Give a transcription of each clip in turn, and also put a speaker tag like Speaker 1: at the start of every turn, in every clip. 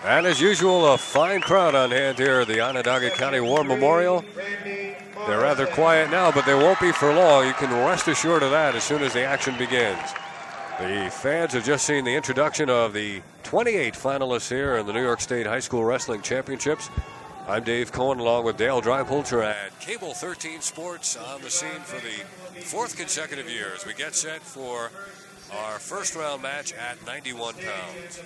Speaker 1: And as usual, a fine crowd on hand here at the Onondaga County War Memorial. They're rather quiet now, but they won't be for long. You can rest assured of that as soon as the action begins. The fans have just seen the introduction of the 28 finalists here in the New York State High School Wrestling Championships. I'm Dave Cohen along with Dale Dreipolter at Cable 13 Sports on the scene for the fourth consecutive year as we get set for our first round match at 91 pounds.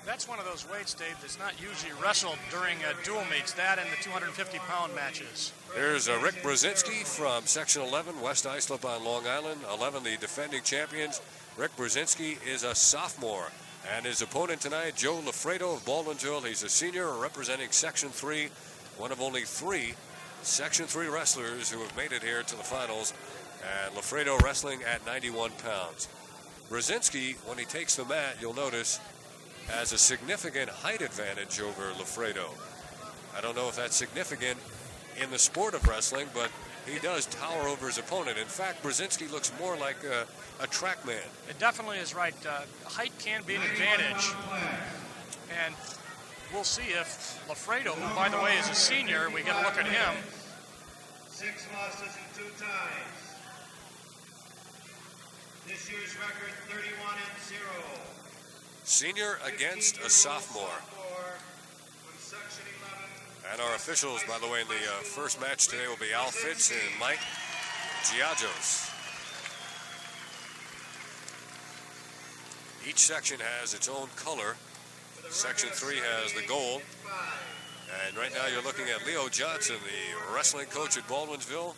Speaker 2: That's one of those weights, Dave, that's not usually wrestled during dual meets, that and the 250-pound matches.
Speaker 1: Here's Rick Brzezinski from Section 11, West Islip on Long Island. 11, the defending champions. Rick Brzezinski is a sophomore. And his opponent tonight, Joe Lafredo of Baldwinsville. He's a senior representing Section 3, one of only 3 Section 3 wrestlers who have made it here to the finals. And Lafredo wrestling at 91 pounds. Brzezinski, when he takes the mat, you'll notice, has a significant height advantage over Lafredo. I don't know if that's significant in the sport of wrestling, but he does tower over his opponent. In fact, Brzezinski looks more like a track man.
Speaker 2: It definitely is right. Height can be an advantage. And we'll see if Lafredo, who, by the way, is a senior, we get a look at him.
Speaker 3: 6 losses and 2 ties. This year's record, 31-0.
Speaker 1: Senior against a sophomore. And our officials, by the way, in the first match today will be Al Fitz and Mike Giagos. Each section has its own color. Section 3 has the gold. And right now you're looking at Leo Johnson, the wrestling coach at Baldwinsville,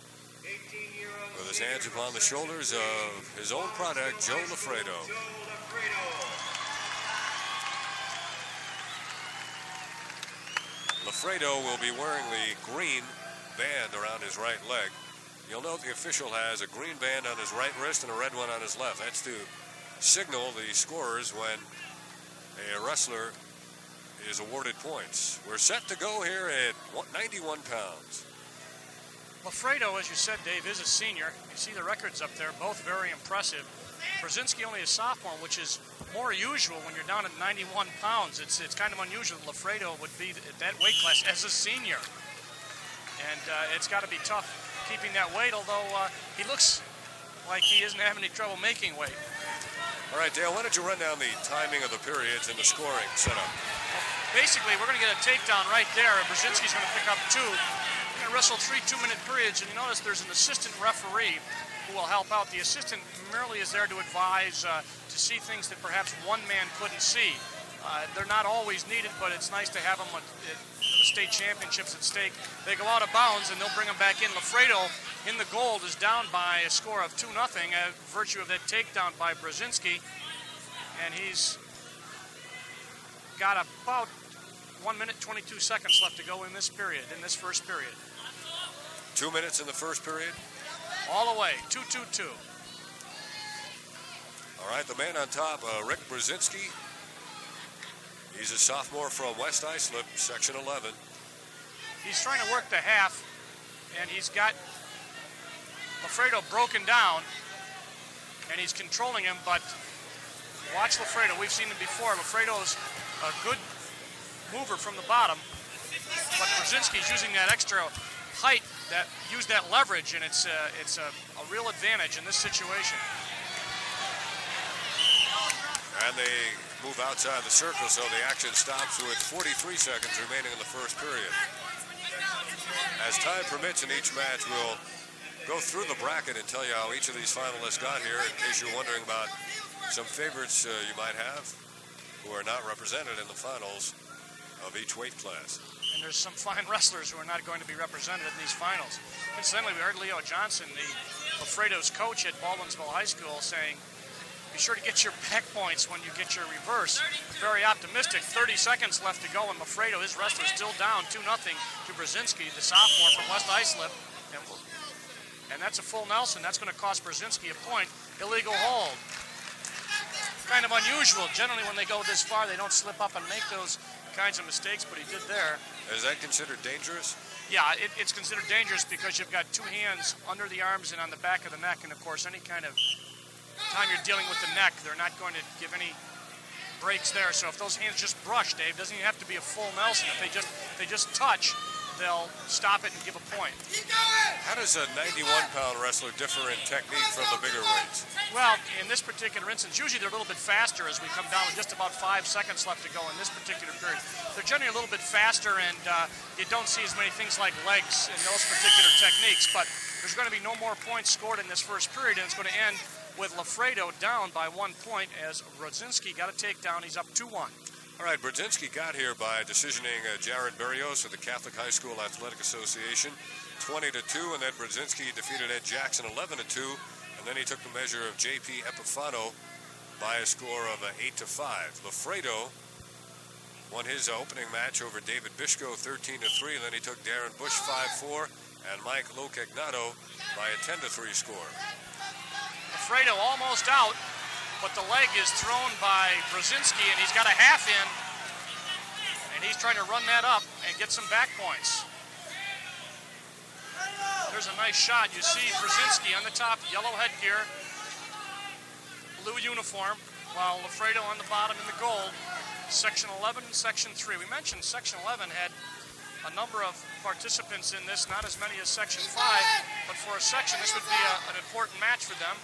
Speaker 1: with his hands upon the shoulders of his own product, Joe Lafredo. Lafredo will be wearing the green band around his right leg. You'll note the official has a green band on his right wrist and a red one on his left. That's to signal the scorers when a wrestler is awarded points. We're set to go here at 91 pounds.
Speaker 2: Lafredo, as you said, Dave, is a senior. You see the records up there, both very impressive. Brzezinski only a sophomore, which is more usual when you're down at 91 pounds. It's kind of unusual that Lafredo would be at that weight class as a senior. And it's got to be tough keeping that weight, although he looks like he isn't having any trouble making weight.
Speaker 1: All right, Dale, why don't you run down the timing of the periods and the scoring setup?
Speaker 2: Well, basically, we're going to get a takedown right there. Brzezinski's going to pick up 2. We're going to wrestle 3 2-minute periods, and you notice there's an assistant referee who will help out. The assistant merely is there to advise, to see things that perhaps one man couldn't see. They're not always needed, but it's nice to have them at the state championships at stake. They go out of bounds, and they'll bring them back in. Lafredo, in the gold, is down by a score of 2-0, at virtue of that takedown by Brzezinski. And he's got about 1 minute, 22 seconds left to go in this period, in this first period.
Speaker 1: 2 minutes in the first period?
Speaker 2: All the way, 2-2-2.
Speaker 1: All right, the man on top, Rick Brzezinski. He's a sophomore from West Islip, Section 11.
Speaker 2: He's trying to work the half, and he's got Lafredo broken down, and he's controlling him, but watch Lafredo. We've seen him before. Lafredo's a good mover from the bottom, but Brzezinski's using that extra height, use that leverage, and it's a real advantage in this situation.
Speaker 1: And they move outside the circle, so the action stops with 43 seconds remaining in the first period. As time permits in each match, we'll go through the bracket and tell you how each of these finalists got here, in case you're wondering about some favorites you might have who are not represented in the finals of each weight class.
Speaker 2: And there's some fine wrestlers who are not going to be represented in these finals. Incidentally, we heard Leo Johnson, the Lafredo's coach at Baldwinsville High School, saying, be sure to get your back points when you get your reverse. Very optimistic. 30 seconds left to go, and Lafredo, his wrestler, is still down 2-0 to Brzezinski, the sophomore from West Islip. And that's a full Nelson. That's going to cost Brzezinski a point. Illegal hold. Kind of unusual. Generally, when they go this far, they don't slip up and make those kinds of mistakes, but he did there.
Speaker 1: Is that considered dangerous?
Speaker 2: Yeah, it's considered dangerous because you've got 2 hands under the arms and on the back of the neck, and of course, any kind of time you're dealing with the neck, they're not going to give any breaks there. So if those hands just brush, Dave, doesn't even have to be a full Nelson. If they just touch, they'll stop it and give a point.
Speaker 1: How does a 91-pound wrestler differ in technique from the bigger weights?
Speaker 2: Well, in this particular instance, usually they're a little bit faster as we come down with just about 5 seconds left to go in this particular period. They're generally a little bit faster, and you don't see as many things like legs in those particular techniques. But there's going to be no more points scored in this first period, and it's going to end with Lafredo down by 1 point as Brzezinski got a takedown. He's up 2-1.
Speaker 1: All right, Brzezinski got here by decisioning Jared Berrios of the Catholic High School Athletic Association 20-2, and then Brzezinski defeated Ed Jackson 11-2, and then he took the measure of J.P. Epifano by a score of 8-5. Lafredo won his opening match over David Bishko 13-3, and then he took Darren Bush 5-4 and Mike Locagnato by a 10-3 score.
Speaker 2: Lafredo almost out, but the leg is thrown by Brzezinski, and he's got a half in, and he's trying to run that up and get some back points. There's a nice shot. You see Brzezinski on the top, yellow headgear, blue uniform, while Lafredo on the bottom in the gold. Section 11 and Section 3. We mentioned Section 11 had a number of participants in this, not as many as Section 5, but for a section, this would be an important match for them.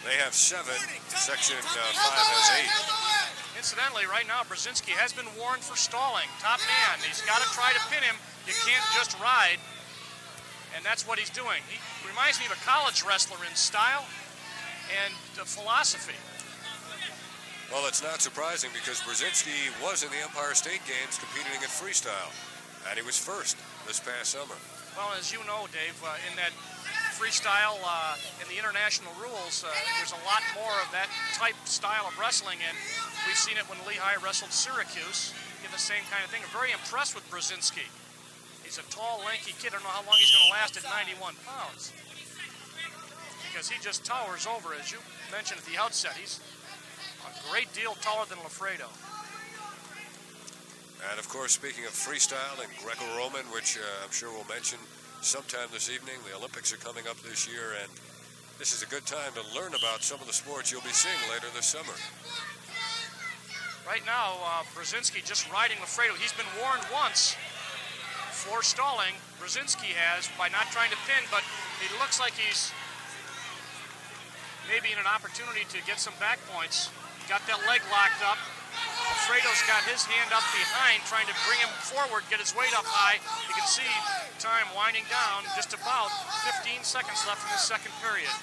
Speaker 1: They have 7. Section 5 has 8.
Speaker 2: Incidentally, right now, Brzezinski has been warned for stalling. Top man. He's got to try to pin him. You can't just ride. And that's what he's doing. He reminds me of a college wrestler in style and philosophy.
Speaker 1: Well, it's not surprising because Brzezinski was in the Empire State Games competing in freestyle, and he was first this past summer.
Speaker 2: Well, as you know, Dave, in that freestyle, in the international rules, there's a lot more of that type style of wrestling, and we've seen it when Lehigh wrestled Syracuse. Did the same kind of thing. I'm very impressed with Brzezinski. He's a tall, lanky kid. I don't know how long he's going to last at 91 pounds. Because he just towers over, as you mentioned at the outset. He's a great deal taller than Lafredo.
Speaker 1: And, of course, speaking of freestyle and Greco-Roman, which I'm sure we'll mention sometime this evening, the Olympics are coming up this year, and this is a good time to learn about some of the sports you'll be seeing later this summer.
Speaker 2: Right now, Brzezinski just riding Lafredo. He's been warned once for stalling. Brzezinski has by not trying to pin, but he looks like he's maybe in an opportunity to get some back points. Got that leg locked up. Lafredo's got his hand up behind, trying to bring him forward, get his weight up high. You can see time winding down, just about 15 seconds left in the second period.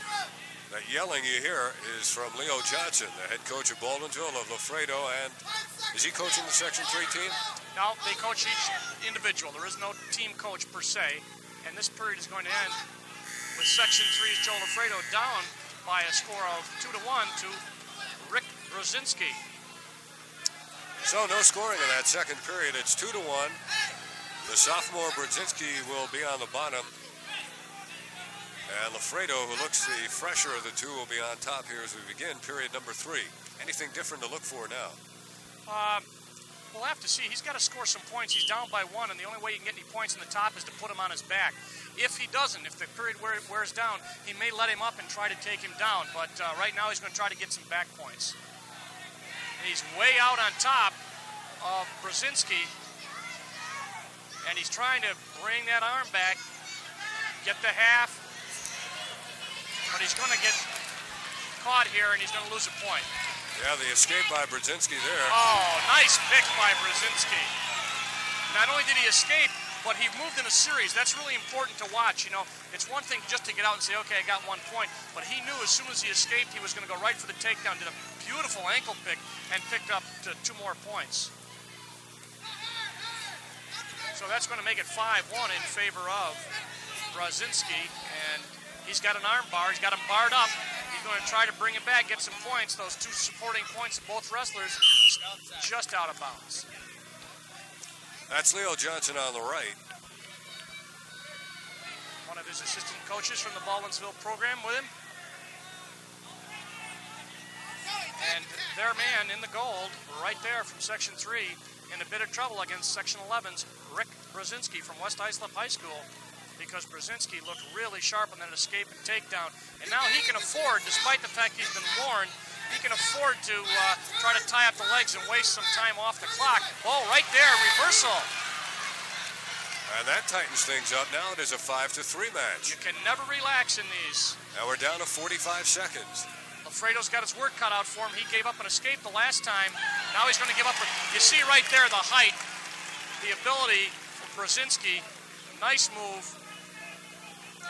Speaker 1: That yelling you hear is from Leo Johnson, the head coach of Baldwinsville of Lafredo, and is he coaching the Section 3 team?
Speaker 2: No, they coach each individual. There is no team coach per se, and this period is going to end with Section 3's Joe Lafredo down by a score of 2-1 to Rick Brzezinski.
Speaker 1: So no scoring in that second period. It's 2-1. The sophomore Brzezinski will be on the bottom. And Lafredo, who looks the fresher of the two, will be on top here as we begin period number 3. Anything different to look for now?
Speaker 2: We'll have to see. He's got to score some points. He's down by 1, and the only way you can get any points in the top is to put him on his back. If he doesn't, if the period wears down, he may let him up and try to take him down. But right now he's going to try to get some back points. And he's way out on top of Brzezinski, and he's trying to bring that arm back, get the half, but he's going to get caught here, and he's going to lose a point.
Speaker 1: Yeah, the escape by Brzezinski there.
Speaker 2: Oh, nice pick by Brzezinski. Not only did he escape, but he moved in a series. That's really important to watch. You know, it's one thing just to get out and say, okay, I got 1 point, but he knew as soon as he escaped, he was going to go right for the takedown, did a beautiful ankle pick, and picked up to 2 more points. So that's going to make it 5-1 in favor of Brzezinski, and he's got an arm bar. He's got him barred up. He's going to try to bring it back, get some points. Those 2 supporting points of both wrestlers just out of bounds.
Speaker 1: That's Leo Johnson on the right.
Speaker 2: One of his assistant coaches from the Baldwinsville program with him. And their man in the gold, right there from Section 3, in a bit of trouble against Section 11's Rick Brzezinski from West Islip High School, because Brzezinski looked really sharp on that escape and takedown. And now he can afford, despite the fact he's been warned, he can afford to try to tie up the legs and waste some time off the clock. Oh, right there, reversal.
Speaker 1: And that tightens things up. Now it is a 5-3 match.
Speaker 2: You can never relax in these.
Speaker 1: Now we're down to 45 seconds.
Speaker 2: Lafredo's got his work cut out for him. He gave up an escape the last time. Now he's going to give up. You see right there the height, the ability for Brzezinski. Nice move.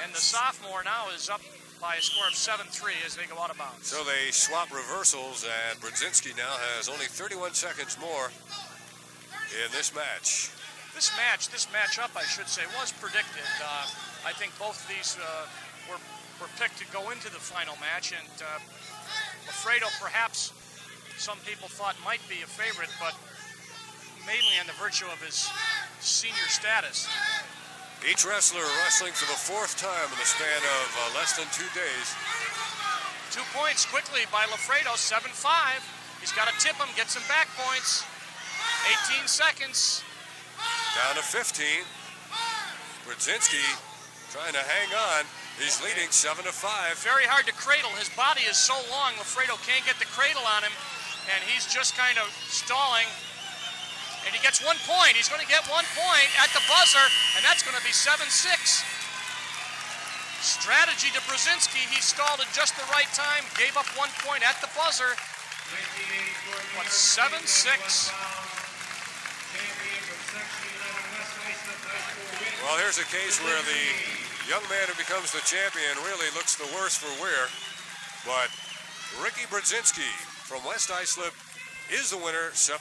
Speaker 2: And the sophomore now is up by a score of 7-3 as they go out of bounds.
Speaker 1: So they swap reversals, and Brzezinski now has only 31 seconds more in this match.
Speaker 2: This matchup, I should say, was predicted. I think both of these were picked to go into the final match, and Lafredo, perhaps some people thought might be a favorite, but mainly on the virtue of his senior status.
Speaker 1: Each wrestler wrestling for the fourth time in the span of less than 2 days.
Speaker 2: 2 points quickly by Lafredo, 7-5. He's got to tip him, get some back points. 18 seconds.
Speaker 1: Down to 15. Brzezinski trying to hang on. He's leading 7-5.
Speaker 2: Very hard to cradle. His body is so long, Lafredo can't get the cradle on him, and he's just kind of stalling. And he gets 1 point. He's going to get 1 point at the buzzer, and that's going to be 7-6. Strategy to Brzezinski. He stalled at just the right time, gave up 1 point at the buzzer. But 7-6.
Speaker 1: Well, here's a case where the young man who becomes the champion really looks the worse for wear. But Ricky Brzezinski from West Islip is the winner, 7